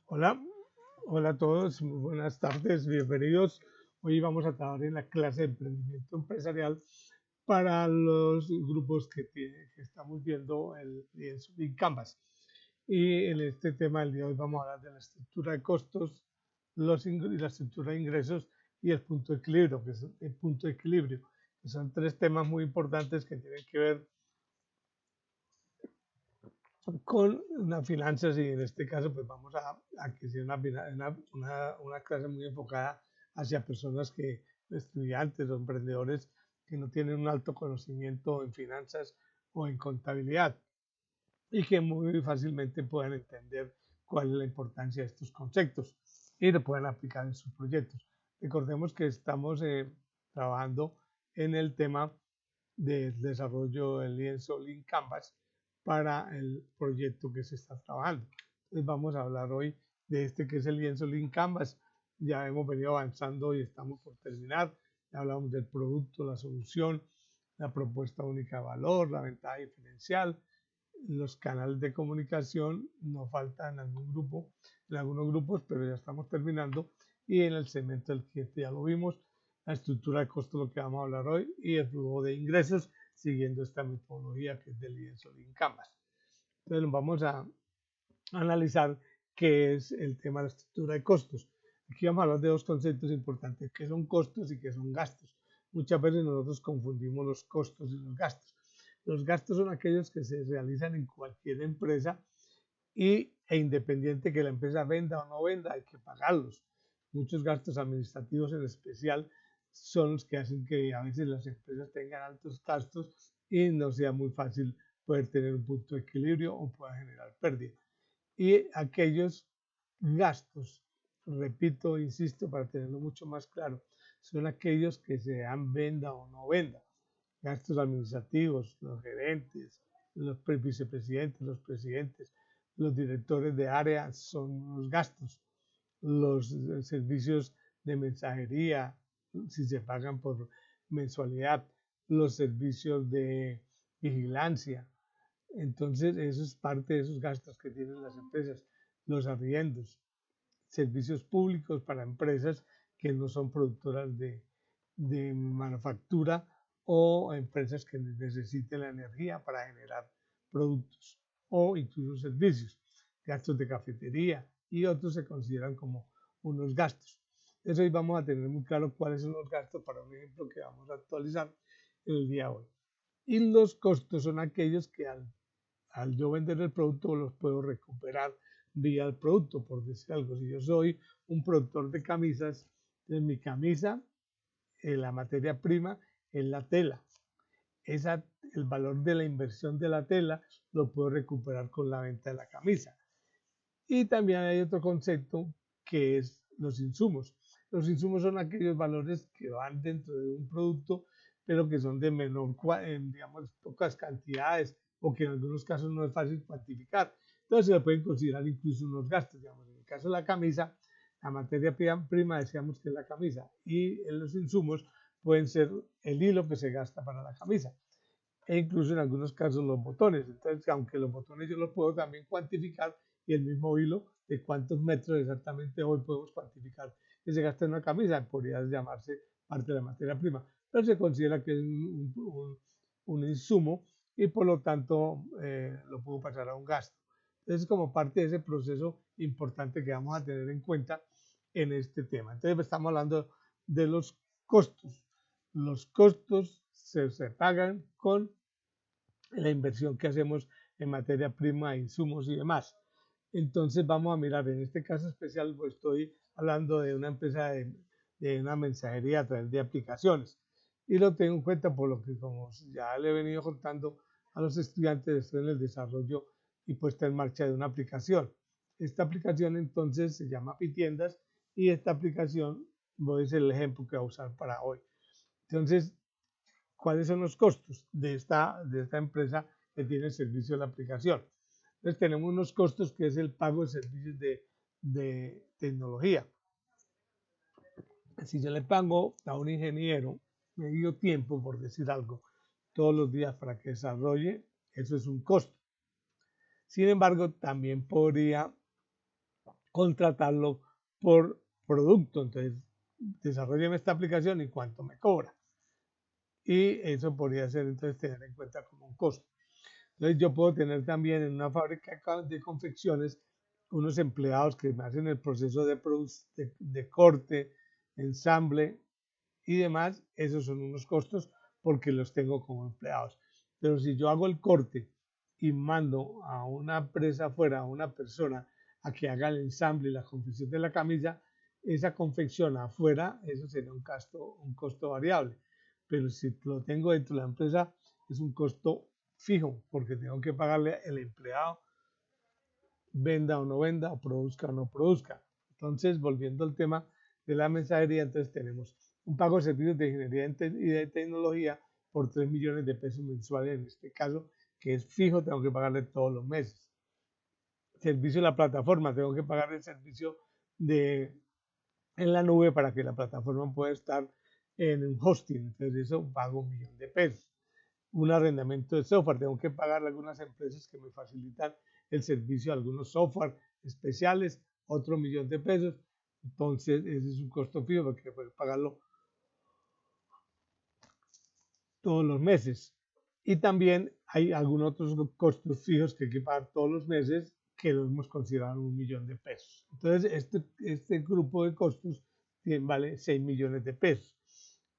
Hola, hola a todos, muy buenas tardes, bienvenidos. Hoy vamos a trabajar en la clase de emprendimiento empresarial para los grupos que estamos viendo el lienzo en Canvas. Y en este tema del día de hoy vamos a hablar de la estructura de costos, y la estructura de ingresos y el punto de equilibrio, que es el punto de equilibrio, que son tres temas muy importantes que tienen que ver con las finanzas y en este caso pues vamos a que sea una clase muy enfocada hacia personas estudiantes o emprendedores que no tienen un alto conocimiento en finanzas o en contabilidad y que muy fácilmente puedan entender cuál es la importancia de estos conceptos y lo puedan aplicar en sus proyectos. Recordemos que estamos trabajando en el tema del desarrollo del lienzo Lean Canvas para el proyecto que se está trabajando. Entonces vamos a hablar hoy de este que es el lienzo Lean Canvas. Ya hemos venido avanzando y estamos por terminar. Ya hablamos del producto, la solución, la propuesta única de valor, la ventaja diferencial, los canales de comunicación. Nos faltan en algunos grupos, pero ya estamos terminando. Y en el segmento del cliente ya lo vimos, la estructura de costo, lo que vamos a hablar hoy, y el flujo de ingresos, siguiendo esta metodología que es del lienzo Lean Canvas. Entonces vamos a analizar qué es el tema de la estructura de costos. Aquí vamos a hablar de dos conceptos importantes, qué son costos y qué son gastos. Muchas veces nosotros confundimos los costos y los gastos. Los gastos son aquellos que se realizan en cualquier empresa e independiente que la empresa venda o no venda, hay que pagarlos. Muchos gastos administrativos en especial son los que hacen que a veces las empresas tengan altos gastos y no sea muy fácil poder tener un punto de equilibrio o pueda generar pérdida. Y aquellos gastos, repito, insisto, para tenerlo mucho más claro, son aquellos que se dan venda o no venda. Gastos administrativos, los gerentes, los vicepresidentes, los presidentes, los directores de área son los gastos. Los servicios de mensajería, si se pagan por mensualidad, los servicios de vigilancia. Entonces, eso es parte de esos gastos que tienen las empresas, los arriendos, servicios públicos para empresas que no son productoras de manufactura o empresas que necesiten la energía para generar productos o incluso servicios, gastos de cafetería y otros se consideran como unos gastos. Entonces hoy vamos a tener muy claro cuáles son los gastos para un ejemplo que vamos a actualizar el día de hoy. Y los costos son aquellos que al yo vender el producto los puedo recuperar vía el producto, por decir algo. Si yo soy un productor de camisas, en mi camisa, la materia prima es la tela. El valor de la inversión de la tela lo puedo recuperar con la venta de la camisa. Y también hay otro concepto que es los insumos. Los insumos son aquellos valores que van dentro de un producto, pero que son de menor, digamos, pocas cantidades o que en algunos casos no es fácil cuantificar. Entonces se pueden considerar incluso unos gastos. Digamos, en el caso de la camisa, la materia prima decíamos que es la camisa y en los insumos pueden ser el hilo que se gasta para la camisa e incluso en algunos casos los botones. Entonces, aunque los botones yo los puedo también cuantificar y el mismo hilo de cuántos metros exactamente hoy podemos cuantificar que se gasta en una camisa, podría llamarse parte de la materia prima, pero se considera que es un insumo y por lo tanto lo puedo pasar a un gasto. Entonces, como parte de ese proceso importante que vamos a tener en cuenta en este tema. Entonces, estamos hablando de los costos. Los costos se pagan con la inversión que hacemos en materia prima, insumos y demás. Entonces vamos a mirar, en este caso especial pues estoy hablando de una empresa de una mensajería a través de aplicaciones y lo tengo en cuenta por lo que como ya le he venido contando a los estudiantes, estoy en el desarrollo y puesta en marcha de una aplicación. Esta aplicación entonces se llama Pitiendas y esta aplicación voy a ser el ejemplo que voy a usar para hoy. Entonces, ¿cuáles son los costos de esta empresa que tiene el servicio de la aplicación? Entonces tenemos unos costos que es el pago de servicios de tecnología. Si yo le pago a un ingeniero medio tiempo, por decir algo, todos los días para que desarrolle, eso es un costo. Sin embargo, también podría contratarlo por producto. Entonces, desarrolleme esta aplicación y cuánto me cobra. Y eso podría ser entonces tener en cuenta como un costo. Entonces yo puedo tener también en una fábrica de confecciones unos empleados que me hacen el proceso de corte, ensamble y demás. Esos son unos costos porque los tengo como empleados. Pero si yo hago el corte y mando a una empresa afuera, a una persona a que haga el ensamble y la confección de la camisa, esa confección afuera, eso sería un costo variable. Pero si lo tengo dentro de la empresa, es un costo fijo, porque tengo que pagarle al empleado, venda o no venda, o produzca o no produzca. Entonces, volviendo al tema de la mensajería, entonces tenemos un pago de servicios de ingeniería y de tecnología por 3 millones de pesos mensuales, en este caso, que es fijo, tengo que pagarle todos los meses. Servicio de la plataforma, tengo que pagar el servicio de, en la nube para que la plataforma pueda estar en un hosting, entonces eso pago 1 millón de pesos. Un arrendamiento de software, tengo que pagar a algunas empresas que me facilitan el servicio de algunos software especiales, otro 1 millón de pesos, entonces ese es un costo fijo porque puedo pagarlo todos los meses. Y también hay algunos otros costos fijos que hay que pagar todos los meses que lo hemos considerado 1 millón de pesos. Entonces, este grupo de costos vale 6 millones de pesos.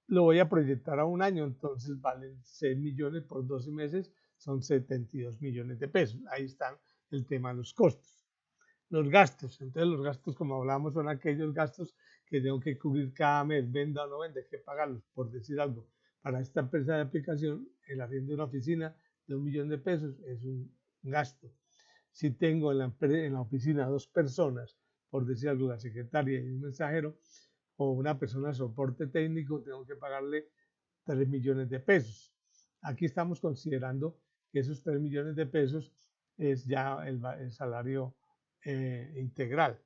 Lo voy a proyectar a un año, entonces valen 6 millones por 12 meses, son 72 millones de pesos. Ahí están el tema de los costos. Los gastos, entonces los gastos, como hablamos, son aquellos gastos que tengo que cubrir cada mes, venda o no venda, hay que pagarlos, por decir algo. Para esta empresa de aplicación, el arriendo de una oficina de 1 millón de pesos es un gasto. Si tengo en la oficina 2 personas, por decir algo, la secretaria y un mensajero, o una persona de soporte técnico, tengo que pagarle 3 millones de pesos. Aquí estamos considerando que esos 3 millones de pesos es ya el salario integral.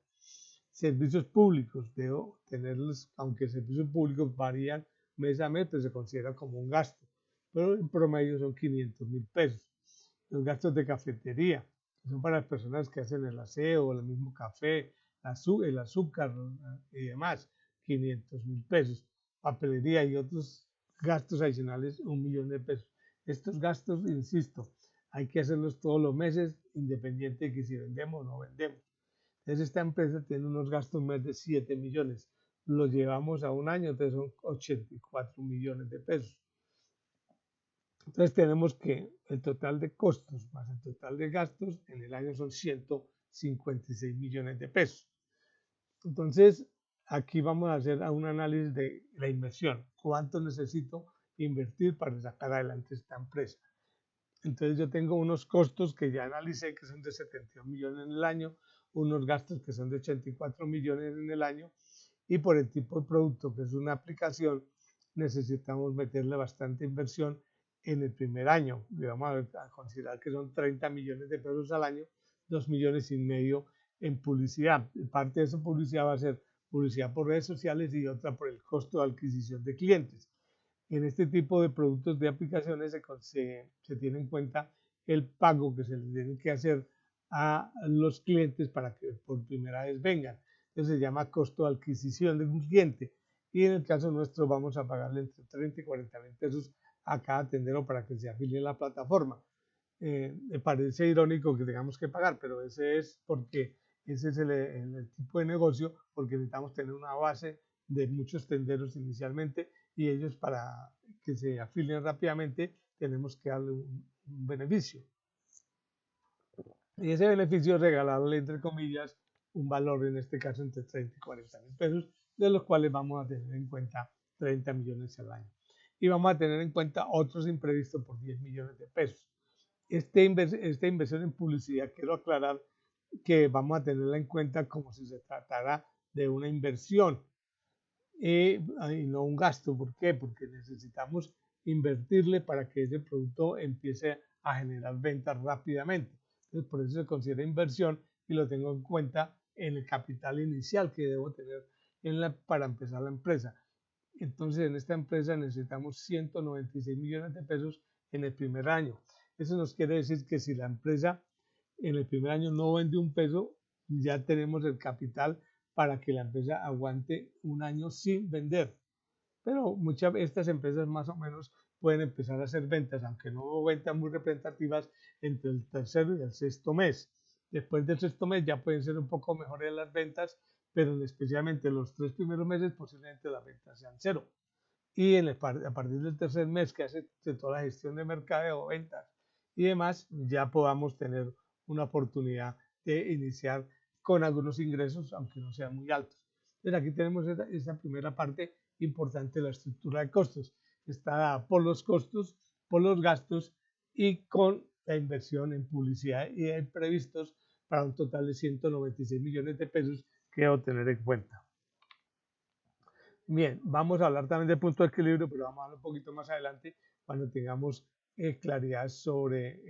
Servicios públicos, debo tenerlos, aunque servicios públicos varían mes a mes, pues se considera como un gasto, pero en promedio son 500.000 pesos. Los gastos de cafetería, que son para las personas que hacen el aseo, el mismo café, el azúcar y demás, 500.000 pesos. Papelería y otros gastos adicionales, 1 millón de pesos. Estos gastos, insisto, hay que hacerlos todos los meses, independiente de que si vendemos o no vendemos. Entonces esta empresa tiene unos gastos mes de 7 millones. Lo llevamos a un año, entonces son 84 millones de pesos. Entonces tenemos que el total de costos más el total de gastos en el año son 156 millones de pesos. Entonces aquí vamos a hacer un análisis de la inversión. ¿Cuánto necesito invertir para sacar adelante esta empresa? Entonces yo tengo unos costos que ya analicé que son de 72 millones en el año, unos gastos que son de 84 millones en el año y por el tipo de producto que es una aplicación necesitamos meterle bastante inversión en el primer año. Y vamos a considerar que son 30 millones de pesos al año, 2 millones y medio en publicidad. Parte de esa publicidad va a ser publicidad por redes sociales y otra por el costo de adquisición de clientes. En este tipo de productos de aplicaciones se tiene en cuenta el pago que se les tiene que hacer a los clientes para que por primera vez vengan. Entonces se llama costo de adquisición de un cliente. Y en el caso nuestro vamos a pagarle entre 30 y 40 mil pesos a cada tendero para que se afilie a la plataforma. Me parece irónico que tengamos que pagar, pero ese es porque ese es el tipo de negocio, porque necesitamos tener una base de muchos tenderos inicialmente y ellos para que se afilien rápidamente tenemos que darle un beneficio. Y ese beneficio es regalarle, entre comillas, un valor, en este caso entre 30 y 40 mil pesos, de los cuales vamos a tener en cuenta 30 millones al año. Y vamos a tener en cuenta otros imprevistos por 10 millones de pesos. Esta inversión en publicidad, quiero aclarar que vamos a tenerla en cuenta como si se tratara de una inversión y no un gasto. ¿Por qué? Porque necesitamos invertirle para que ese producto empiece a generar ventas rápidamente. Entonces, por eso se considera inversión y lo tengo en cuenta en el capital inicial que debo tener para empezar la empresa. Entonces, en esta empresa necesitamos 196 millones de pesos en el primer año. Eso nos quiere decir que si la empresa en el primer año no vende un peso, ya tenemos el capital para que la empresa aguante un año sin vender. Pero muchas de estas empresas más o menos pueden empezar a hacer ventas, aunque no ventas muy representativas, entre el tercero y el sexto mes. Después del sexto mes ya pueden ser un poco mejores las ventas, pero especialmente los 3 primeros meses posiblemente las ventas sean cero. Y a partir del tercer mes que hace toda la gestión de mercadeo, ventas y demás, ya podamos tener una oportunidad de iniciar con algunos ingresos, aunque no sean muy altos. Entonces aquí tenemos esa primera parte importante de la estructura de costos. Está dada por los costos, por los gastos y con la inversión en publicidad y en previstos para un total de 196 millones de pesos que debo tener en cuenta. Bien, vamos a hablar también del punto de equilibrio, pero vamos a hablar un poquito más adelante cuando tengamos claridad sobre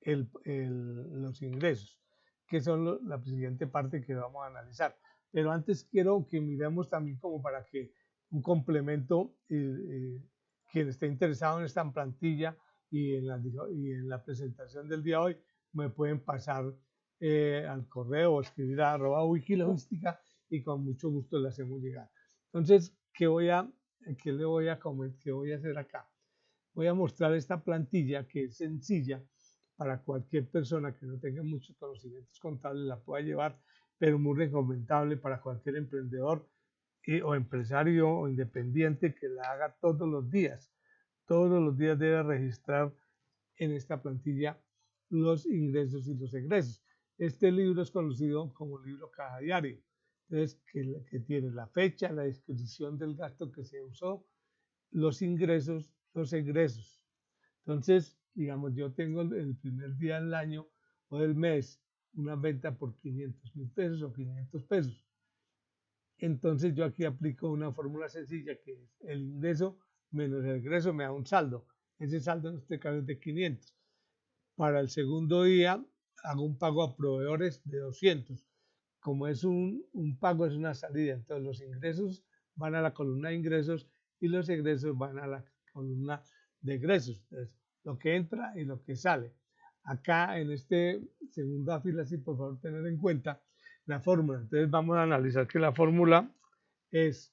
los ingresos, que son la siguiente parte que vamos a analizar. Pero antes quiero que miremos también como para que un complemento, quien esté interesado en esta plantilla y en la presentación del día de hoy, me pueden pasar al correo o escribir a @wikilogística y con mucho gusto le hacemos llegar. Entonces, ¿qué voy a hacer acá? Voy a mostrar esta plantilla que es sencilla para cualquier persona que no tenga muchos conocimientos contables, la pueda llevar, pero muy recomendable para cualquier emprendedor o empresario o independiente que la haga todos los días. Todos los días debe registrar en esta plantilla los ingresos y los egresos. Este libro es conocido como libro caja diario. Entonces, que tiene la fecha, la descripción del gasto que se usó, los ingresos, los egresos. Entonces, digamos, yo tengo el primer día del año o del mes una venta por 500.000 pesos o 500 pesos. Entonces yo aquí aplico una fórmula sencilla que es el ingreso menos el egreso me da un saldo. Ese saldo en este caso es de 500. Para el segundo día hago un pago a proveedores de 200. Como es un pago, es una salida. Entonces los ingresos van a la columna de ingresos y los egresos van a la columna de egresos. Entonces, lo que entra y lo que sale. Acá en este segunda fila, sí, por favor, tener en cuenta la fórmula. Entonces vamos a analizar que la fórmula es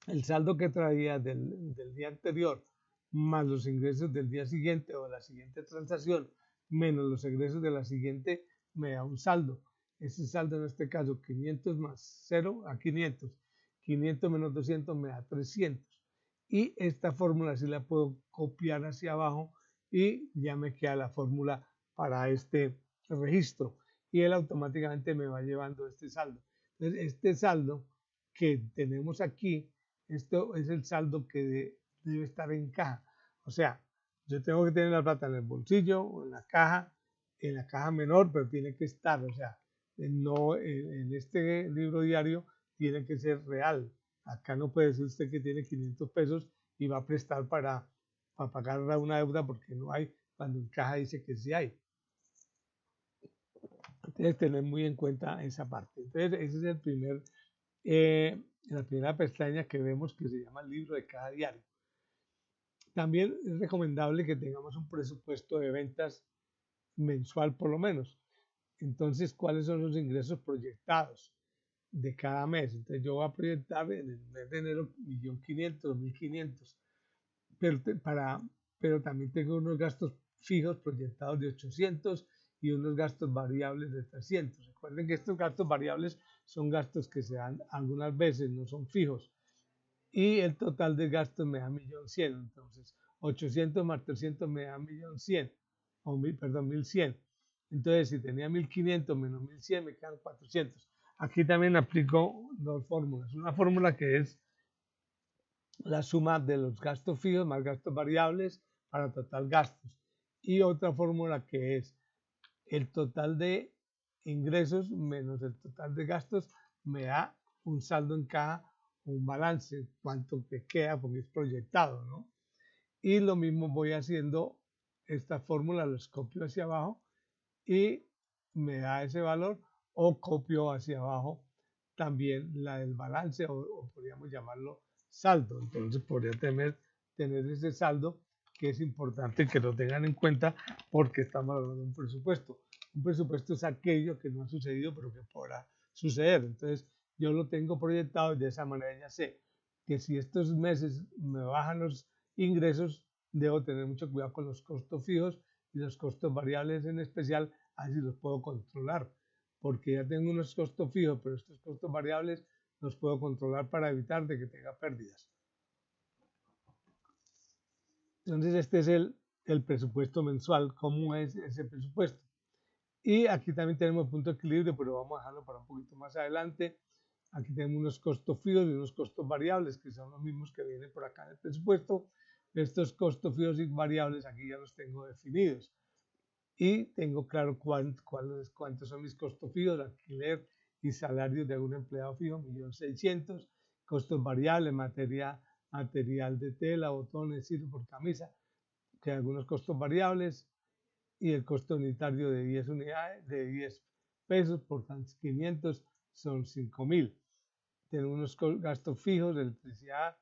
el saldo que traía del día anterior más los ingresos del día siguiente o de la siguiente transacción menos los egresos de la siguiente me da un saldo. Ese saldo en este caso 500 más 0 a 500. 500 menos 200 me da 300. Y esta fórmula sí la puedo copiar hacia abajo y ya me queda la fórmula para este registro. Y él automáticamente me va llevando este saldo. Entonces, este saldo que tenemos aquí, esto es el saldo que debe estar en caja. O sea, yo tengo que tener la plata en el bolsillo o en la caja menor, pero tiene que estar, o sea, no en este libro diario tiene que ser real. Acá no puede decir usted que tiene 500 pesos y va a prestar para pagar una deuda porque no hay, cuando en caja dice que sí hay. Entonces, tener muy en cuenta esa parte. Entonces, ese es la primera pestaña que vemos que se llama el libro de caja diario. También es recomendable que tengamos un presupuesto de ventas mensual por lo menos. Entonces, ¿cuáles son los ingresos proyectados de cada mes? Entonces, yo voy a proyectar en el mes de enero 1.500.000, 2.500, pero también tengo unos gastos fijos proyectados de 800 y unos gastos variables de 300. Recuerden que estos gastos variables son gastos que se dan algunas veces, no son fijos. Y el total de gastos me da 1.100.000. Entonces, 800 más 300 me da 1.100.000, perdón, 1.100. Entonces, si tenía 1.500 menos 1.100, me quedan 400. Aquí también aplico dos fórmulas. Una fórmula que es la suma de los gastos fijos más gastos variables para total gastos. Y otra fórmula que es el total de ingresos menos el total de gastos me da un saldo en caja, un balance, cuánto te queda porque es proyectado, ¿no? Y lo mismo voy haciendo, esta fórmula los copio hacia abajo y me da ese valor, o copio hacia abajo también la del balance o podríamos llamarlo saldo. Entonces podría tener ese saldo, que es importante que lo tengan en cuenta porque estamos hablando de un presupuesto. Un presupuesto es aquello que no ha sucedido, pero que podrá suceder. Entonces, yo lo tengo proyectado y de esa manera ya sé que si estos meses me bajan los ingresos, debo tener mucho cuidado con los costos fijos y los costos variables en especial, así los puedo controlar, porque ya tengo unos costos fijos, pero estos costos variables los puedo controlar para evitar de que tenga pérdidas. Entonces, este es el presupuesto mensual. ¿Cómo es ese presupuesto? Y aquí también tenemos punto de equilibrio, pero vamos a dejarlo para un poquito más adelante. Aquí tenemos unos costos fijos y unos costos variables, que son los mismos que vienen por acá en el presupuesto. Estos costos fijos y variables aquí ya los tengo definidos. Y tengo claro cuántos son mis costos fijos, alquiler y salarios de un empleado fijo, 1.600.000. Costos variables, material de tela, botones, hilo por camisa, que hay algunos costos variables, y el costo unitario de 10 unidades, de 10 pesos por 500 son 5.000. Tenemos unos gastos fijos de electricidad,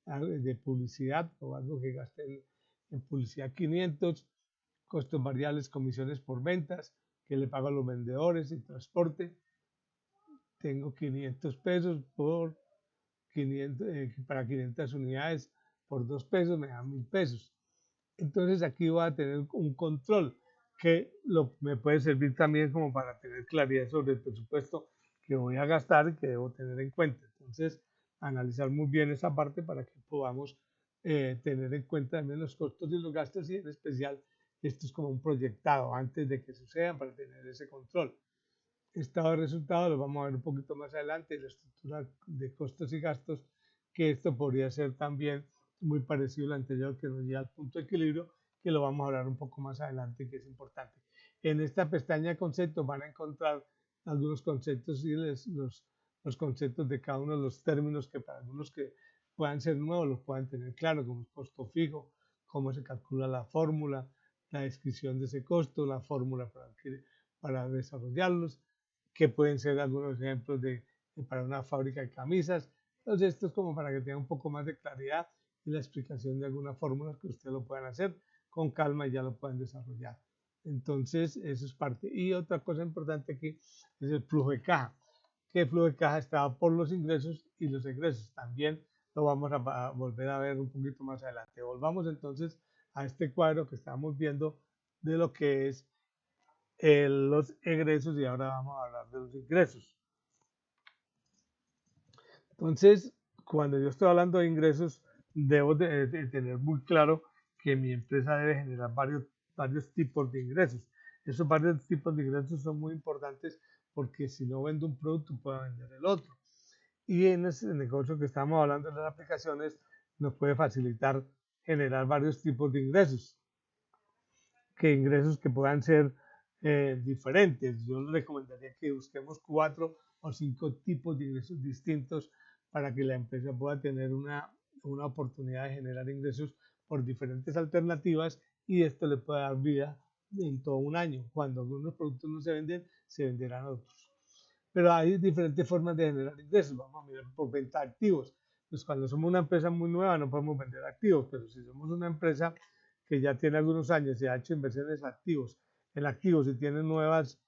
de publicidad o algo que gaste en publicidad 500, costos variables, comisiones por ventas que le pago a los vendedores y transporte. Tengo 500 pesos por 500, para 500 unidades por 2 pesos me dan 1.000 pesos. Entonces aquí voy a tener un control que me puede servir también como para tener claridad sobre el presupuesto que voy a gastar y que debo tener en cuenta. Entonces, analizar muy bien esa parte para que podamos tener en cuenta también los costos y los gastos y en especial esto es como un proyectado antes de que sucedan para tener ese control. Estado de resultados lo vamos a ver un poquito más adelante, la estructura de costos y gastos, que esto podría ser también muy parecido al anterior que nos lleva al punto de equilibrio, que lo vamos a hablar un poco más adelante, que es importante. En esta pestaña de conceptos van a encontrar algunos conceptos y los conceptos de cada uno de los términos que para algunos que puedan ser nuevos los puedan tener claro, como el costo fijo, cómo se calcula la fórmula, la descripción de ese costo, la fórmula para desarrollarlos, que pueden ser algunos ejemplos para una fábrica de camisas. Entonces, esto es como para que tenga un poco más de claridad y la explicación de algunas fórmulas que ustedes lo puedan hacer con calma y ya lo pueden desarrollar. Entonces, eso es parte. Y otra cosa importante aquí es el flujo de caja, que el flujo de caja está por los ingresos y los egresos. También lo vamos a volver a ver un poquito más adelante. Volvamos entonces a este cuadro que estamos viendo de lo que es los egresos y ahora vamos a hablar de los ingresos. Entonces, cuando yo estoy hablando de ingresos, debo de tener muy claro que mi empresa debe generar varios tipos de ingresos. Esos varios tipos de ingresos son muy importantes porque si no vendo un producto, puedo vender el otro. Y en ese negocio que estamos hablando de las aplicaciones, nos puede facilitar generar varios tipos de ingresos, ingresos que puedan ser diferentes. Yo les recomendaría que busquemos 4 o 5 tipos de ingresos distintos para que la empresa pueda tener una oportunidad de generar ingresos por diferentes alternativas y esto le puede dar vida en todo un año. Cuando algunos productos no se venden, se venderán otros. Pero hay diferentes formas de generar ingresos. Vamos a mirar por venta de activos. Pues cuando somos una empresa muy nueva no podemos vender activos, pero si somos una empresa que ya tiene algunos años y ha hecho inversiones en activos y tiene nuevas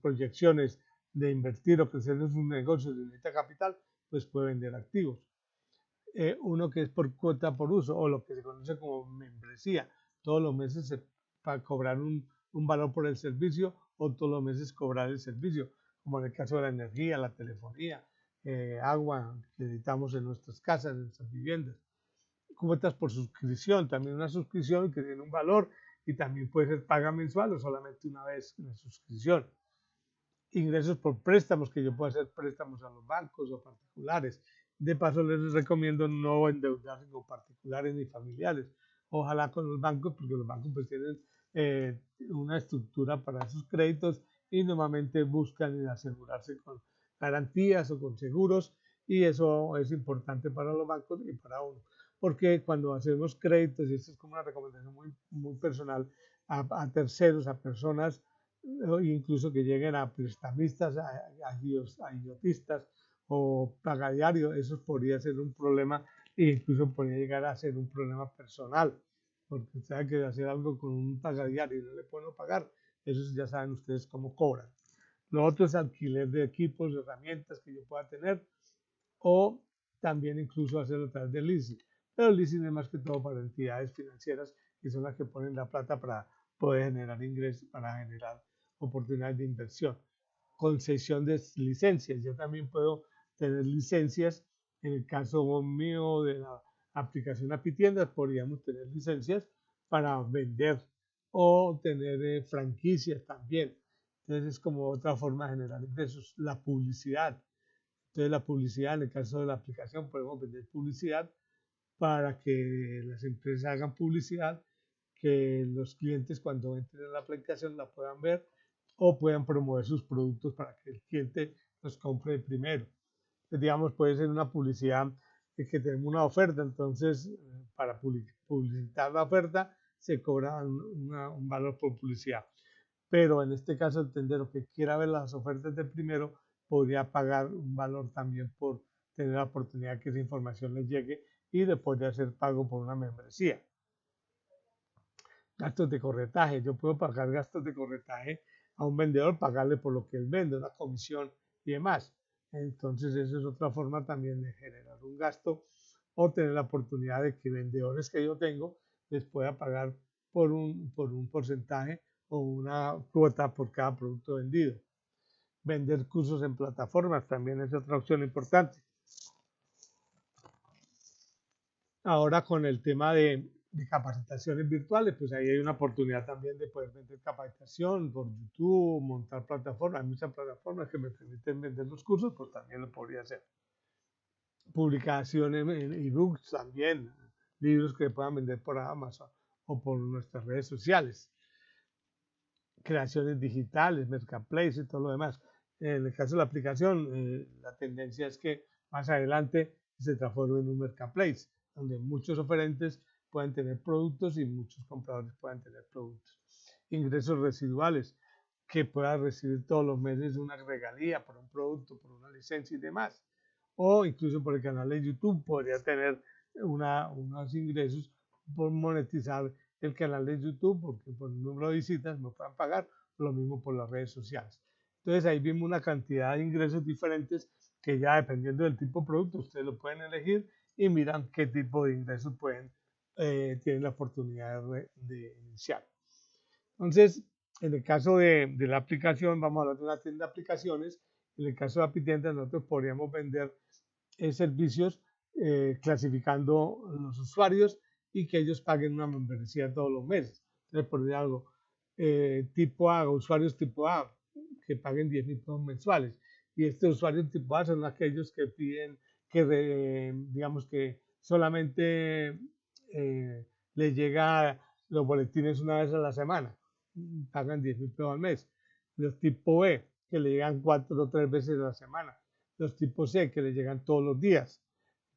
proyecciones de invertir o crecer en sus negocios y necesita capital, pues puede vender activos. Uno que es por cuota por uso o lo que se conoce como membresía. Todos los meses para cobrar un valor por el servicio o todos los meses cobrar el servicio, como en el caso de la energía, la telefonía, agua que necesitamos en nuestras casas, en nuestras viviendas. Cuotas por suscripción, también una suscripción que tiene un valor y también puede ser paga mensual o solamente una vez una suscripción. Ingresos por préstamos, que yo puedo hacer préstamos a los bancos o particulares. De paso, les recomiendo no endeudarse con particulares ni familiares. Ojalá con los bancos, porque los bancos pues tienen una estructura para esos créditos y normalmente buscan asegurarse con garantías o con seguros y eso es importante para los bancos y para uno. Porque cuando hacemos créditos, y esto es como una recomendación muy personal a terceros, a personas, incluso que lleguen a prestamistas, a idiotistas o pagadiario, eso podría ser un problema e incluso podría llegar a ser un problema personal, porque sabe que hacer algo con un pagadiario y no le pueden pagar, Eso ya saben ustedes cómo cobran. Lo otro es alquiler de equipos, de herramientas que yo pueda tener, o también incluso hacerlo a través de leasing. Pero el leasing es más que todo para entidades financieras que son las que ponen la plata para poder generar ingresos, para generar oportunidades de inversión. Concesión de licencias. Yo también puedo tener licencias. En el caso mío de la aplicación API-Tiendas, podríamos tener licencias para vender o tener franquicias también. Entonces es como otra forma de generar ingresos. La publicidad. Entonces la publicidad, en el caso de la aplicación, podemos vender publicidad para que las empresas hagan publicidad, que los clientes cuando entren en la aplicación la puedan ver o puedan promover sus productos para que el cliente los compre primero. Entonces, digamos, puede ser una publicidad que tenemos una oferta, entonces para publicitar la oferta se cobra un valor por publicidad. Pero en este caso, el tendero que quiera ver las ofertas de primero podría pagar un valor también por tener la oportunidad que esa información le llegue y después de hacer pago por una membresía. Gastos de corretaje. Yo puedo pagar gastos de corretaje a un vendedor, pagarle por lo que él vende, una comisión y demás. Entonces, eso es otra forma también de generar un gasto o tener la oportunidad de que vendedores que yo tengo les pueda pagar por un porcentaje o una cuota por cada producto vendido. Vender cursos en plataformas también es otra opción importante. Ahora con el tema de capacitaciones virtuales, pues ahí hay una oportunidad también de poder vender capacitación por YouTube, montar plataformas. Hay muchas plataformas que me permiten vender los cursos, pues también lo podría hacer. Publicaciones en ebooks también, libros que puedan vender por Amazon o por nuestras redes sociales. Creaciones digitales, marketplace y todo lo demás. En el caso de la aplicación, la tendencia es que más adelante se transforme en un marketplace, donde muchos oferentes pueden tener productos y muchos compradores pueden tener productos. Ingresos residuales, que pueda recibir todos los meses una regalía por un producto, por una licencia y demás. O incluso por el canal de YouTube podría tener unos ingresos por monetizar el canal de YouTube, porque por el número de visitas me puedan pagar, lo mismo por las redes sociales. Entonces ahí vimos una cantidad de ingresos diferentes que ya dependiendo del tipo de producto ustedes lo pueden elegir y miran qué tipo de ingresos tienen la oportunidad de iniciar. Entonces, en el caso de la aplicación, vamos a hablar de una tienda de aplicaciones. En el caso de API-Tiendas, nosotros podríamos vender servicios clasificando los usuarios y que ellos paguen una membresía todos los meses. Entonces, por decir algo, tipo A, usuarios tipo A, que paguen 10.000 pesos mensuales. Y estos usuarios tipo A son aquellos que piden digamos que solamente les llega los boletines una vez a la semana, pagan 10.000 pesos al mes. Los tipo B, que le llegan 4 o 3 veces a la semana. Los tipo C, que le llegan todos los días.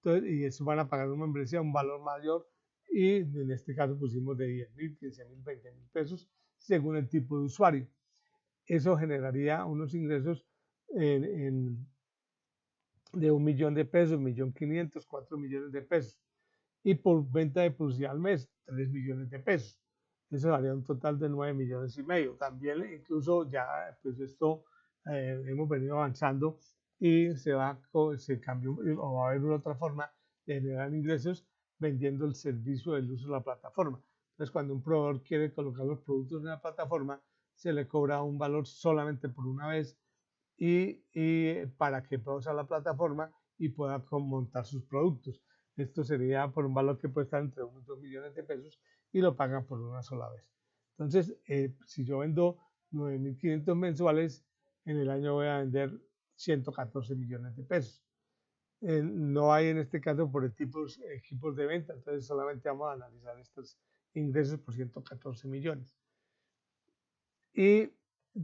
Entonces, y eso van a pagar una membresía, un valor mayor, y en este caso pusimos de 10.000, 15.000, 20.000 pesos, según el tipo de usuario. Eso generaría unos ingresos de 1.000.000 de pesos, 1.500.000, 4 millones de pesos. Y por venta de publicidad al mes, 3 millones de pesos. Eso daría un total de 9 millones y medio. También incluso ya, pues esto hemos venido avanzando y se cambió o va a haber una otra forma de generar ingresos vendiendo el servicio del uso de la plataforma. Entonces, cuando un proveedor quiere colocar los productos en la plataforma, se le cobra un valor solamente por una vez y para que pueda usar la plataforma y pueda montar sus productos. Esto sería por un valor que puede estar entre 1 y 2 millones de pesos y lo pagan por una sola vez. Entonces, si yo vendo 9.500 mensuales, en el año voy a vender 114 millones de pesos. No hay en este caso por equipos de venta, entonces solamente vamos a analizar estos ingresos por 114 millones. Y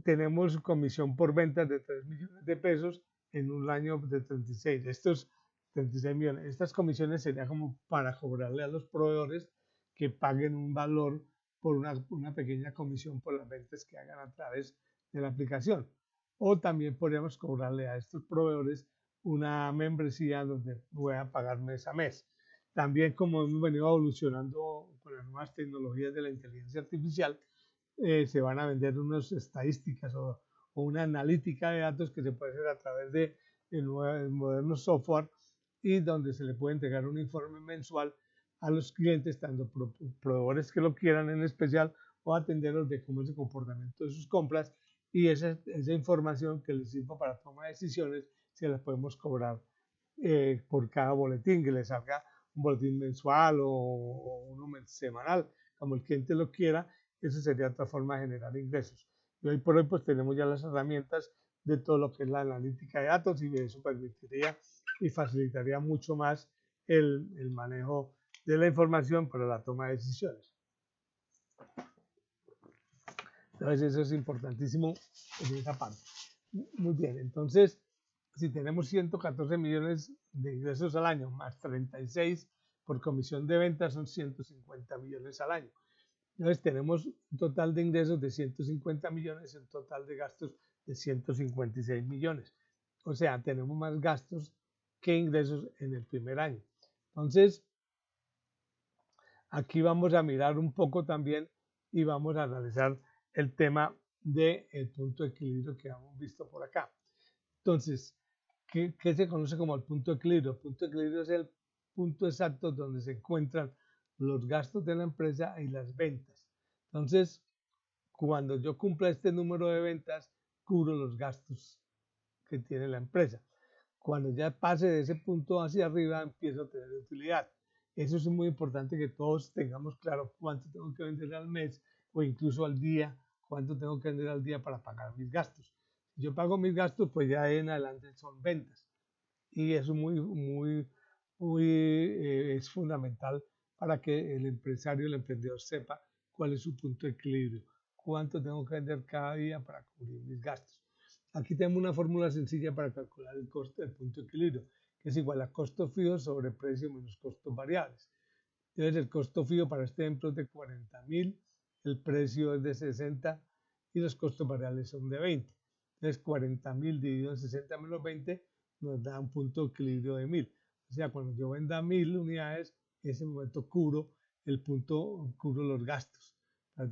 tenemos comisión por ventas de 3 millones de pesos en un año de 36. Estos 36 millones, estas comisiones serían como para cobrarle a los proveedores que paguen un valor por una pequeña comisión por las ventas que hagan a través de la aplicación. O también podríamos cobrarle a estos proveedores una membresía donde voy a pagar mes a mes. También como hemos venido evolucionando con las nuevas tecnologías de la inteligencia artificial, se van a vender unas estadísticas o una analítica de datos que se puede hacer a través de modernos software y donde se le puede entregar un informe mensual a los clientes, tanto proveedores que lo quieran en especial o atenderlos de cómo es el comportamiento de sus compras, y esa información que les sirva para toma de decisiones se la podemos cobrar por cada boletín, que le salga un boletín mensual o uno semanal, como el cliente lo quiera. Eso sería otra forma de generar ingresos. Y hoy por hoy pues tenemos ya las herramientas de todo lo que es la analítica de datos, y eso permitiría y facilitaría mucho más el manejo de la información para la toma de decisiones. Entonces eso es importantísimo en esa parte. Muy bien, entonces si tenemos 114 millones de ingresos al año más 36 por comisión de ventas, son 150 millones al año. Entonces tenemos un total de ingresos de 150 millones y un total de gastos de 156 millones. O sea, tenemos más gastos que ingresos en el primer año. Entonces, aquí vamos a mirar un poco también y vamos a analizar el tema del punto de equilibrio que hemos visto por acá. Entonces, ¿qué se conoce como el punto de equilibrio? El punto de equilibrio es el punto exacto donde se encuentran los gastos de la empresa y las ventas. Entonces, cuando yo cumpla este número de ventas, cubro los gastos que tiene la empresa. Cuando ya pase de ese punto hacia arriba, empiezo a tener utilidad. Eso es muy importante, que todos tengamos claro cuánto tengo que vender al mes o incluso al día, cuánto tengo que vender al día para pagar mis gastos. Si yo pago mis gastos, pues ya en adelante son ventas. Y eso es fundamental para que el empresario, el emprendedor sepa cuál es su punto de equilibrio, cuánto tengo que vender cada día para cubrir mis gastos. Aquí tenemos una fórmula sencilla para calcular el costo del punto de equilibrio, que es igual a costo fijo sobre precio menos costos variables. Entonces el costo fijo para este ejemplo es de 40.000, el precio es de 60 y los costos variables son de 20. Entonces 40.000 dividido en 60 menos 20 nos da un punto de equilibrio de 1000. O sea, cuando yo venda 1000 unidades, en ese momento cubro los gastos.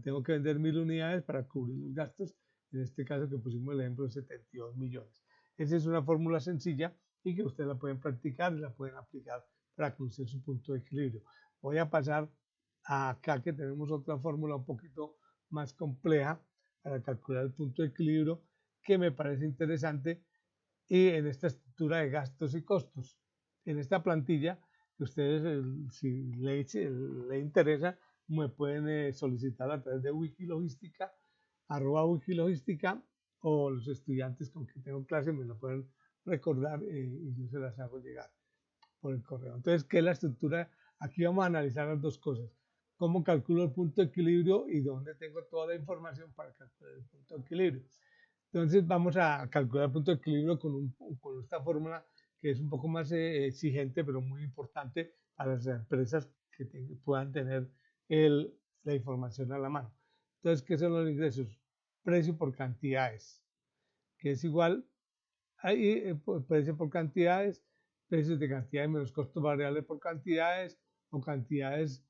Tengo que vender 1000 unidades para cubrir los gastos. En este caso que pusimos el ejemplo de 72 millones. Esa es una fórmula sencilla y que ustedes la pueden practicar y la pueden aplicar para conocer su punto de equilibrio. Voy a pasar a acá, que tenemos otra fórmula un poquito más compleja para calcular el punto de equilibrio, que me parece interesante, y en esta estructura de gastos y costos. En esta plantilla, que ustedes, si le interesa, me pueden solicitar a través de Wikilogística, @Wikilogística, o los estudiantes con que tengo clase me lo pueden recordar y yo se las hago llegar por el correo. Entonces, ¿qué es la estructura? Aquí vamos a analizar las dos cosas: cómo calculo el punto de equilibrio y dónde tengo toda la información para calcular el punto de equilibrio. Entonces vamos a calcular el punto de equilibrio con esta fórmula, que es un poco más exigente, pero muy importante para las empresas que puedan tener la información a la mano. Entonces, ¿qué son los ingresos? Precio por cantidades, que es igual a precio por cantidades, precios de cantidades menos costos variables por cantidades, o cantidades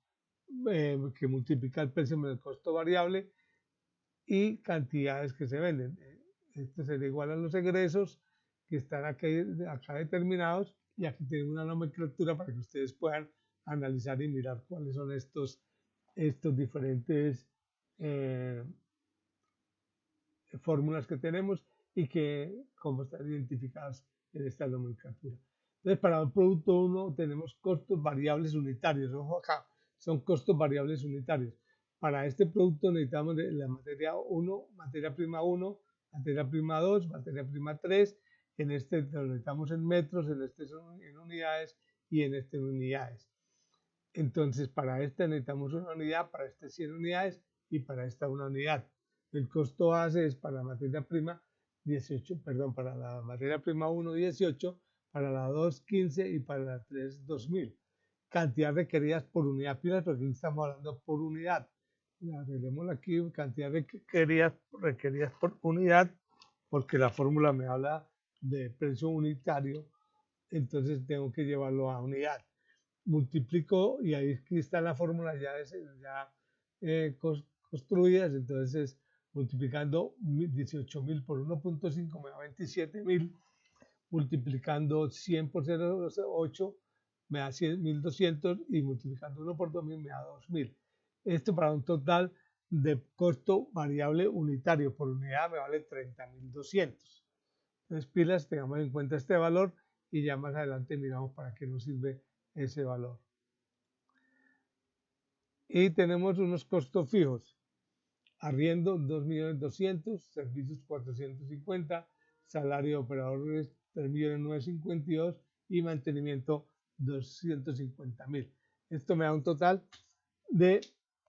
que multiplica el precio menos el costo variable, y cantidades que se venden. Esto sería igual a los egresos que están acá determinados, y aquí tengo una nomenclatura para que ustedes puedan analizar y mirar cuáles son estos diferentes fórmulas que tenemos y que cómo están identificadas en esta nomenclatura. Entonces, para el producto 1 tenemos costos variables unitarios. Ojo acá, son costos variables unitarios. Para este producto necesitamos la materia 1, materia prima 1, materia prima 2, materia prima 3. En este lo necesitamos en metros, en este son en unidades y en este en unidades. Entonces, para este necesitamos una unidad, para este 100 unidades y para esta una unidad. El costo base es para la materia prima 18, perdón, para la materia prima 1, 18, para la 2, 15 y para la 3, 2000. Cantidad requeridas por unidad. Fíjate, porque aquí estamos hablando por unidad. Arreglemos aquí, cantidad requeridas por unidad, porque la fórmula me habla de precio unitario, entonces tengo que llevarlo a unidad. Multiplico, y ahí está la fórmula, ya construidas, entonces multiplicando 18.000 por 1.5 me da 27.000, multiplicando 100 por 0.8 me da 100.200 y multiplicando 1 por 2.000 me da 2.000. Esto para un total de costo variable unitario por unidad me vale 30.200. Entonces pilas, tengamos en cuenta este valor y ya más adelante miramos para qué nos sirve ese valor. Y tenemos unos costos fijos. Arriendo 2.200.000, servicios 450, salario de operadores 3.952.000 y mantenimiento 250.000. Esto me da un total de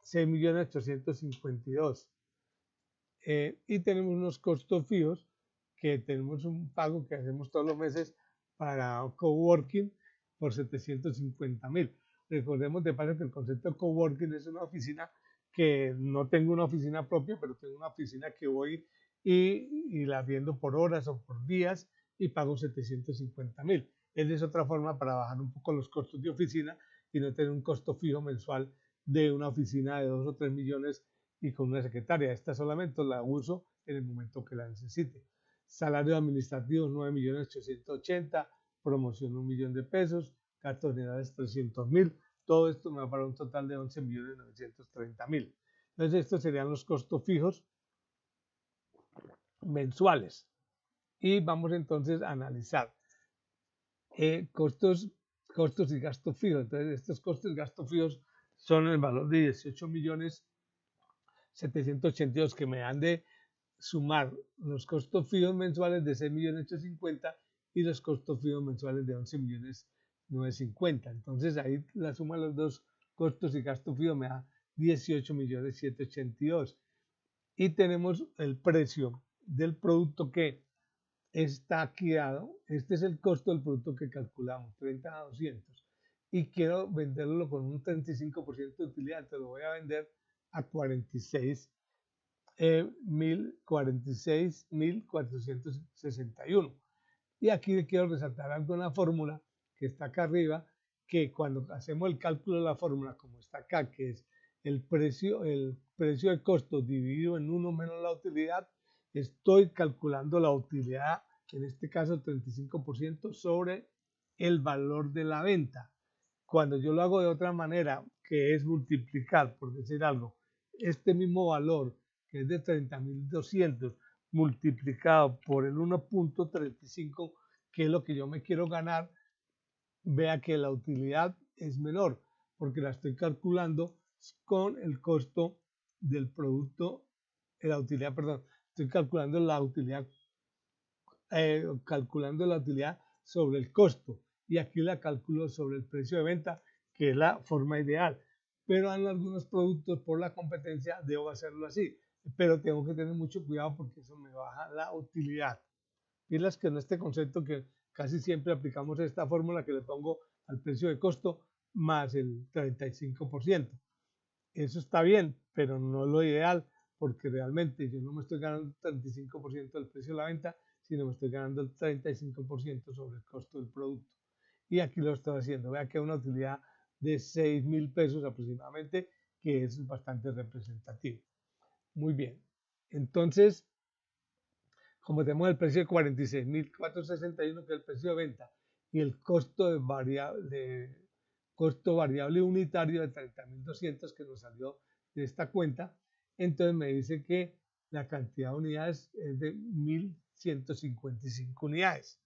6.852.000. Y tenemos unos costos fijos que tenemos un pago que hacemos todos los meses para coworking por 750.000. Recordemos de paso que el concepto de coworking es una oficina que no tengo una oficina propia, pero tengo una oficina que voy y la viendo por horas o por días y pago 750.000. Esa es otra forma para bajar un poco los costos de oficina y no tener un costo fijo mensual de una oficina de 2 o 3 millones y con una secretaria. Esta solamente la uso en el momento que la necesite. Salario administrativo 9.880.000, promoción 1 millón de pesos, gastos generales 300.000. Todo esto me va para un total de 11.930.000. Entonces estos serían los costos fijos mensuales. Y vamos entonces a analizar costos y gastos fijos. Entonces estos costos y gastos fijos son el valor de 18.782.000 que me dan de sumar los costos fijos mensuales de 6.850.000 y los costos fijos mensuales de 11.950.000. Entonces ahí la suma de los dos costos y gastos fijos me da 18.782.000. Y tenemos el precio del producto que está aquí dado. Este es el costo del producto que calculamos, 30 a 200. Y quiero venderlo con un 35% de utilidad. Te lo voy a vender a 46.461. Y aquí le quiero resaltar algo en la fórmula que está acá arriba, que cuando hacemos el cálculo de la fórmula, como está acá, que es el precio de costo dividido en 1 menos la utilidad, estoy calculando la utilidad, en este caso 35% sobre el valor de la venta. Cuando yo lo hago de otra manera, que es multiplicar, por decir algo, este mismo valor, que es de 30.200, multiplicado por el 1.35, que es lo que yo me quiero ganar, vea que la utilidad es menor, porque la estoy calculando con el costo del producto, la utilidad, perdón, estoy calculando la utilidad sobre el costo y aquí la calculo sobre el precio de venta, que es la forma ideal. Pero en algunos productos por la competencia debo hacerlo así, pero tengo que tener mucho cuidado porque eso me baja la utilidad. Pilas que en este concepto que casi siempre aplicamos esta fórmula que le pongo al precio de costo más el 35%. Eso está bien, pero no es lo ideal, porque realmente yo no me estoy ganando el 35% del precio de la venta, sino me estoy ganando el 35% sobre el costo del producto. Y aquí lo estoy haciendo. Vea que hay una utilidad de 6.000 pesos aproximadamente, que es bastante representativo. Muy bien. Entonces, como tenemos el precio de 46.461, que es el precio de venta, y el costo variable unitario de 30.200 que nos salió de esta cuenta, entonces me dice que la cantidad de unidades es de 1.155 unidades.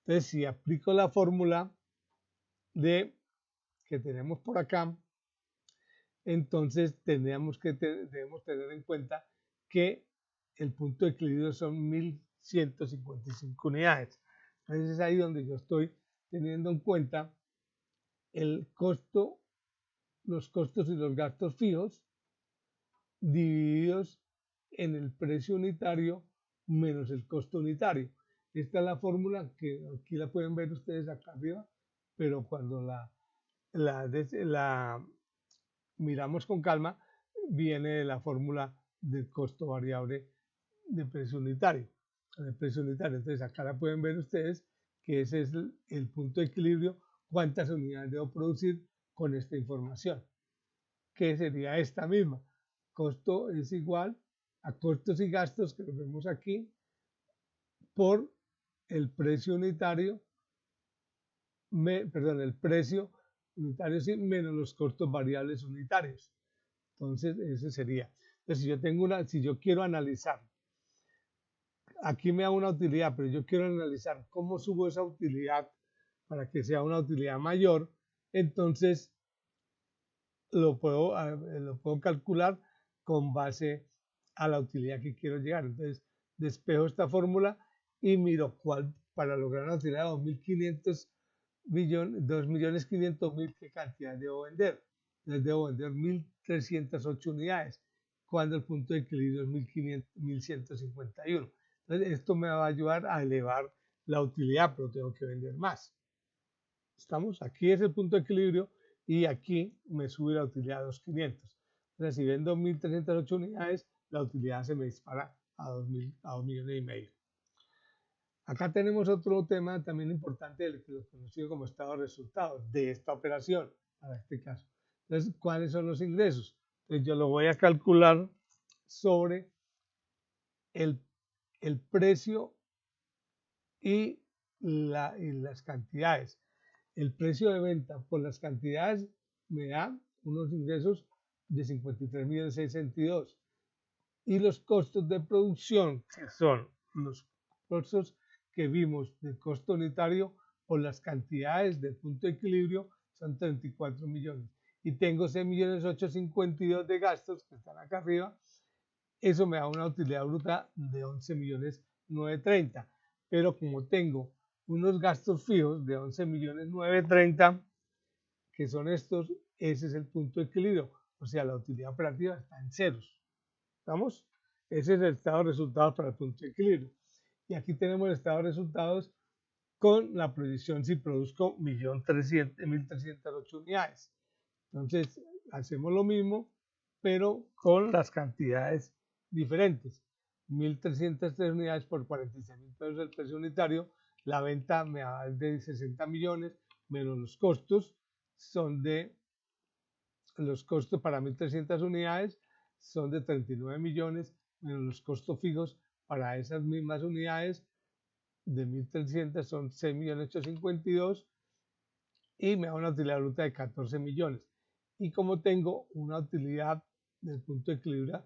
Entonces, si aplico la fórmula que tenemos por acá, entonces debemos tener en cuenta que el punto de equilibrio son 1.155 unidades. Entonces es ahí donde yo estoy teniendo en cuenta el costo, los costos y los gastos fijos divididos en el precio unitario menos el costo unitario. Esta es la fórmula que aquí la pueden ver ustedes acá arriba, pero cuando la miramos con calma, viene la fórmula del costo variable de precio unitario. Entonces acá la pueden ver ustedes que ese es el punto de equilibrio, cuántas unidades debo producir con esta información, que sería esta misma. costo es igual a costos y gastos que lo vemos aquí por el precio unitario, el precio unitario sí, menos los costos variables unitarios. Entonces, ese sería. Entonces, si yo quiero analizar, aquí me da una utilidad, pero yo quiero analizar cómo subo esa utilidad para que sea una utilidad mayor, entonces lo puedo calcular con base a la utilidad que quiero llegar. Entonces, despejo esta fórmula y miro cuál, para lograr una utilidad de 2.500.000, ¿qué cantidad debo vender? Entonces, debo vender 1.308 unidades, cuando el punto de equilibrio es 1.151. Entonces, esto me va a ayudar a elevar la utilidad, pero tengo que vender más. ¿Estamos? Aquí es el punto de equilibrio y aquí me sube la utilidad a 2.500. Entonces, si vendo 1.308 unidades, la utilidad se me dispara a 2 millones y medio. Acá tenemos otro tema también importante, lo conocido como estado de resultados de esta operación, para este caso. Entonces, ¿cuáles son los ingresos? Entonces, yo lo voy a calcular sobre el precio y las cantidades. El precio de venta por las cantidades me da unos ingresos de 53.662.000 y los costos de producción, que son los costos que vimos del costo unitario por las cantidades del punto de equilibrio, son 34 millones. Y tengo 6.852.000 de gastos que están acá arriba. Eso me da una utilidad bruta de 11.930.000. Pero como tengo unos gastos fijos de 11.930.000, que son estos, ese es el punto de equilibrio. O sea, la utilidad operativa está en ceros. ¿Estamos? Ese es el estado de resultados para el punto de equilibrio. Y aquí tenemos el estado de resultados con la proyección si produzco 1.308 unidades. Entonces, hacemos lo mismo, pero con las cantidades diferentes. 1.303 unidades por 46.000 pesos el precio unitario. La venta me da de 60 millones, menos los costos. Los costos para 1.300 unidades son de 39 millones, menos los costos fijos para esas mismas unidades de 1.300 son 6.852.000 y me da una utilidad bruta de 14 millones. Y como tengo una utilidad del punto de equilibrio,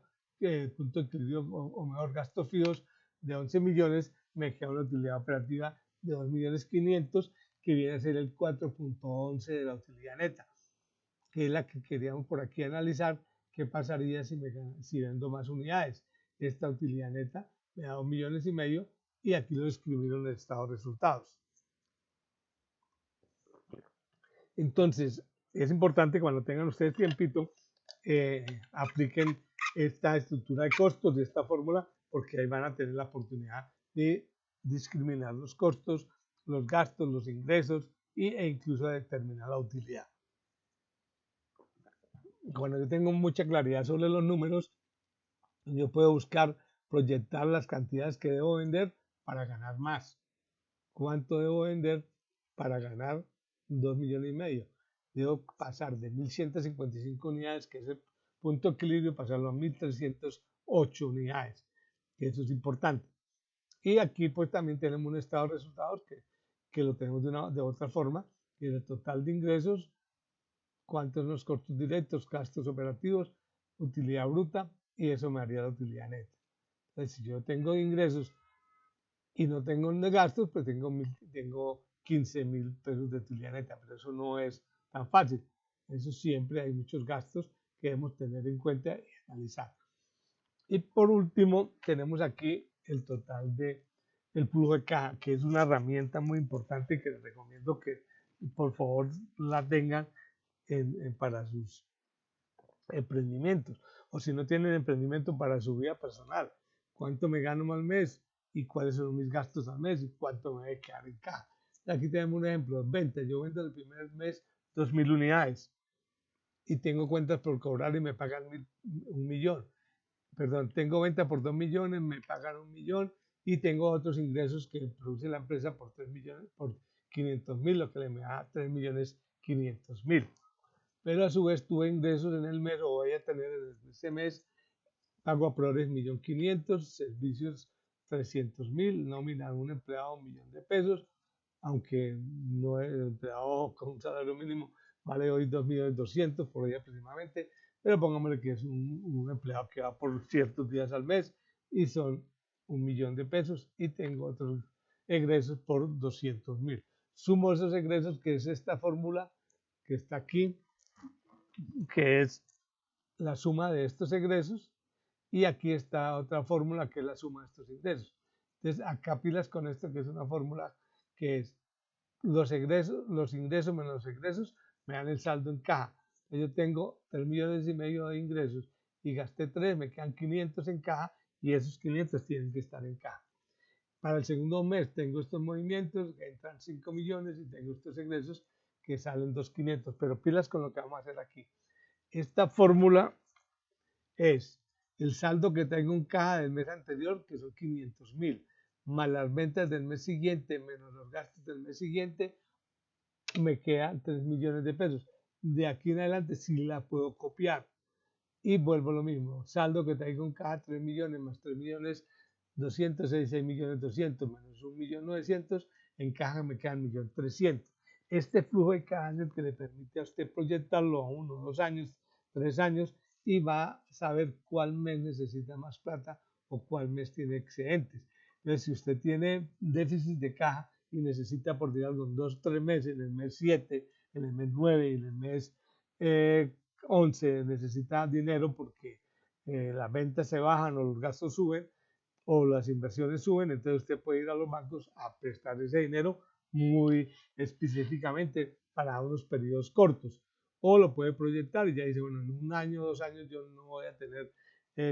o mejor, gastos fijos de 11 millones, me queda una utilidad operativa de 2.500.000, que viene a ser el 4.11 de la utilidad neta, que es la que queríamos por aquí analizar. ¿Qué pasaría si vendo más unidades? Esta utilidad neta me da 2 millones y medio y aquí lo escribieron en el estado de resultados. Entonces, es importante cuando tengan ustedes tiempito, apliquen esta estructura de costos de esta fórmula, porque ahí van a tener la oportunidad de discriminar los costos, los gastos, los ingresos e incluso determinar la utilidad. Cuando yo tengo mucha claridad sobre los números, yo puedo buscar proyectar las cantidades que debo vender para ganar más. ¿Cuánto debo vender para ganar 2 millones y medio? Debo pasar de 1.155 unidades, que es el punto de equilibrio, pasarlo a 1.308 unidades. Eso es importante. Y aquí pues también tenemos un estado de resultados que lo tenemos de otra forma, que es el total de ingresos, cuántos son los costos directos, gastos operativos, utilidad bruta, y eso me haría la utilidad neta. Entonces, si yo tengo ingresos y no tengo gastos, pues tengo 15.000 pesos de utilidad neta, pero eso no es tan fácil. Eso siempre hay muchos gastos que debemos tener en cuenta y analizar. Y por último, tenemos aquí el total del flujo de caja, que es una herramienta muy importante que les recomiendo que por favor la tengan para sus emprendimientos, o si no tienen emprendimiento, para su vida personal. ¿Cuánto me gano al mes? ¿Y cuáles son mis gastos al mes? ¿Y cuánto me debe quedar en caja? Aquí tenemos un ejemplo, ventas. Yo vendo el primer mes 2.000 unidades y tengo cuentas por cobrar y me pagan 1 millón. Perdón, tengo venta por 2 millones, me pagan 1 millón y tengo otros ingresos que produce la empresa por 3 millones, por 500.000, lo que le me da 3.500.000. Pero a su vez tuve ingresos en el mes, o voy a tener en ese mes, pago a proveedores 1.500.000, servicios 300.000, nómina de un empleado 1.000.000 de pesos, aunque no el empleado con un salario mínimo vale hoy 2.200.000 por ahí aproximadamente, pero pongámosle que es un empleado que va por ciertos días al mes y son 1.000.000 de pesos y tengo otros egresos por 200.000. Sumo esos egresos, que es esta fórmula que está aquí, que es la suma de estos egresos, y aquí está otra fórmula que es la suma de estos ingresos. Entonces, acá pilas con esto, que es una fórmula que es los ingresos menos los egresos me dan el saldo en caja. Entonces, yo tengo 3.500.000 de ingresos y gasté 3, me quedan 500 en caja y esos 500 tienen que estar en caja. Para el segundo mes tengo estos movimientos, que entran 5 millones y tengo estos egresos que salen 2.500, pero pilas con lo que vamos a hacer aquí. Esta fórmula es el saldo que tengo en caja del mes anterior, que son 500.000, más las ventas del mes siguiente, menos los gastos del mes siguiente, me quedan 3 millones de pesos. De aquí en adelante sí la puedo copiar. Y vuelvo a lo mismo, saldo que traigo en caja 3 millones más 3 millones 200, 6 millones 200 menos 1.900.000, en caja me quedan 1.300.000. Este flujo de caja es el que le permite a usted proyectarlo a 1, 2 años, 3 años y va a saber cuál mes necesita más plata o cuál mes tiene excedentes. Entonces, si usted tiene déficit de caja y necesita por decir algo en 2, 3 meses, en el mes 7, en el mes 9 y en el mes 11 necesita dinero porque las ventas se bajan o los gastos suben o las inversiones suben, entonces usted puede ir a los bancos a prestar ese dinero muy específicamente para unos periodos cortos o lo puede proyectar y ya dice, bueno, en 1 año, 2 años yo no voy a tener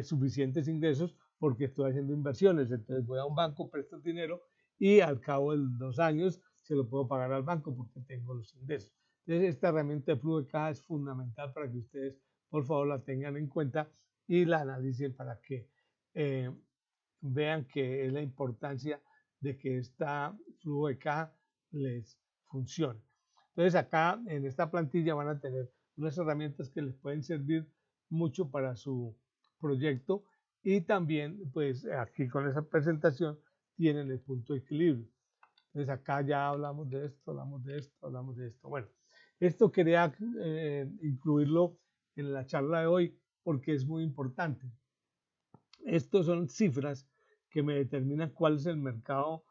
suficientes ingresos porque estoy haciendo inversiones, entonces voy a un banco, presto el dinero y al cabo de 2 años se lo puedo pagar al banco porque tengo los ingresos. Entonces, esta herramienta de flujo de caja es fundamental para que ustedes, por favor, la tengan en cuenta y la analicen para que vean que es la importancia de que este flujo de caja les funcione. Entonces, acá en esta plantilla van a tener unas herramientas que les pueden servir mucho para su proyecto y también, pues, aquí con esa presentación tienen el punto de equilibrio. Entonces, acá ya hablamos de esto, hablamos de esto, hablamos de esto. Bueno, esto quería incluirlo en la charla de hoy porque es muy importante. Estos son cifras que me determinan cuál es el mercado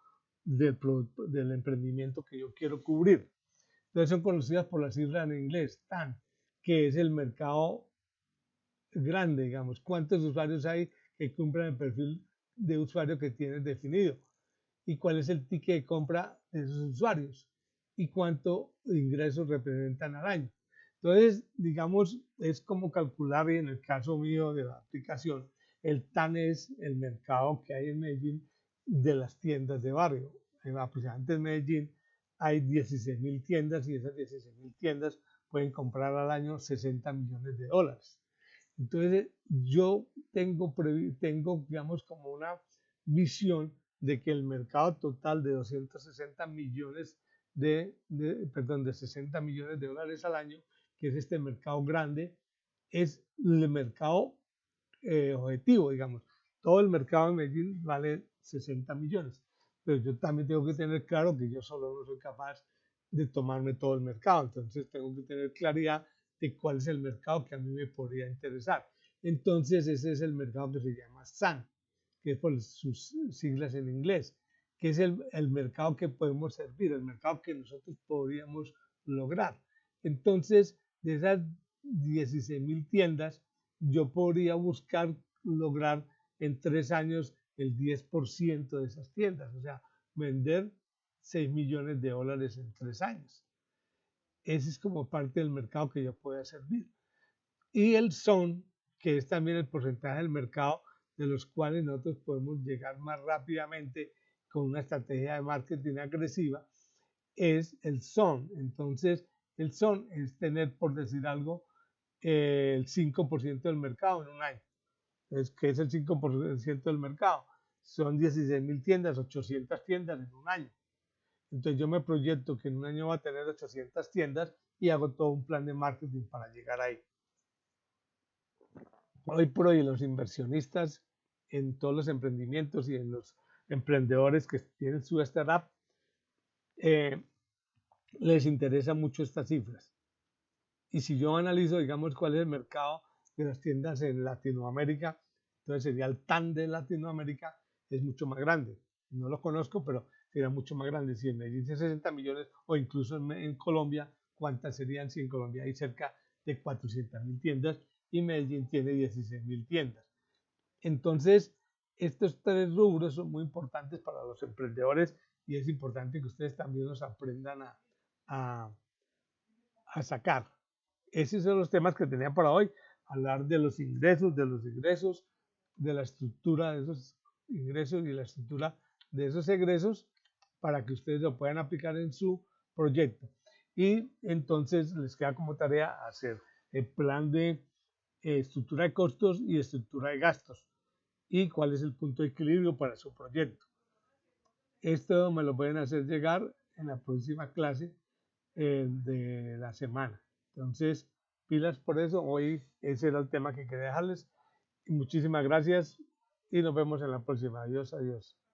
del emprendimiento que yo quiero cubrir. Entonces son conocidas por las siglas en inglés, TAM, que es el mercado grande, digamos. ¿Cuántos usuarios hay que cumplan el perfil de usuario que tienes definido? ¿Y cuál es el ticket de compra de esos usuarios? ¿Y cuánto ingresos representan al año? Entonces, digamos, es como calcular, y en el caso mío de la aplicación, el TAN es el mercado que hay en Medellín de las tiendas de barrio. Aproximadamente en Medellín hay 16.000 tiendas y esas 16.000 tiendas pueden comprar al año 60 millones de dólares. Entonces, yo tengo, digamos, como una visión de que el mercado total de 260 millones de 60 millones de dólares al año, que es este mercado grande, es el mercado objetivo, digamos. Todo el mercado de Medellín vale 60 millones, pero yo también tengo que tener claro que yo solo no soy capaz de tomarme todo el mercado, entonces tengo que tener claridad de cuál es el mercado que a mí me podría interesar. Entonces ese es el mercado que se llama SAN, que es por sus siglas en inglés, que es el mercado que podemos servir, el mercado que nosotros podríamos lograr. Entonces, de esas 16.000 tiendas, yo podría buscar lograr en 3 años el 10% de esas tiendas, o sea, vender 6 millones de dólares en 3 años. Ese es como parte del mercado que yo pueda servir. Y el SON, que es también el porcentaje del mercado de los cuales nosotros podemos llegar más rápidamente con una estrategia de marketing agresiva, es el SON. Entonces, el SON es tener, por decir algo, el 5% del mercado en un año. Entonces, ¿qué es el 5% del mercado? Son 16.000 tiendas, 800 tiendas en un año. Entonces yo me proyecto que en un año va a tener 800 tiendas y hago todo un plan de marketing para llegar ahí. hoy por hoy los inversionistas en todos los emprendimientos y en los emprendedores que tienen su startup, eh, les interesa mucho estas cifras. Y si yo analizo, digamos, cuál es el mercado de las tiendas en Latinoamérica, entonces sería el TAM de Latinoamérica, es mucho más grande. No lo conozco, pero sería mucho más grande. Si en Medellín dice 60 millones o incluso en Colombia, ¿cuántas serían si en Colombia hay cerca de 400.000 tiendas y Medellín tiene 16.000 tiendas? Entonces, estos tres rubros son muy importantes para los emprendedores y es importante que ustedes también los aprendan a, a sacar. Esos son los temas que tenía para hoy. Hablar de los ingresos, de la estructura de esos ingresos y la estructura de esos egresos para que ustedes lo puedan aplicar en su proyecto. Y entonces les queda como tarea hacer el plan de estructura de costos y estructura de gastos y cuál es el punto de equilibrio para su proyecto. Esto me lo pueden hacer llegar en la próxima clase de la semana. Entonces, pilas por eso. Hoy ese era el tema que quería dejarles. Y muchísimas gracias y nos vemos en la próxima. Adiós, adiós.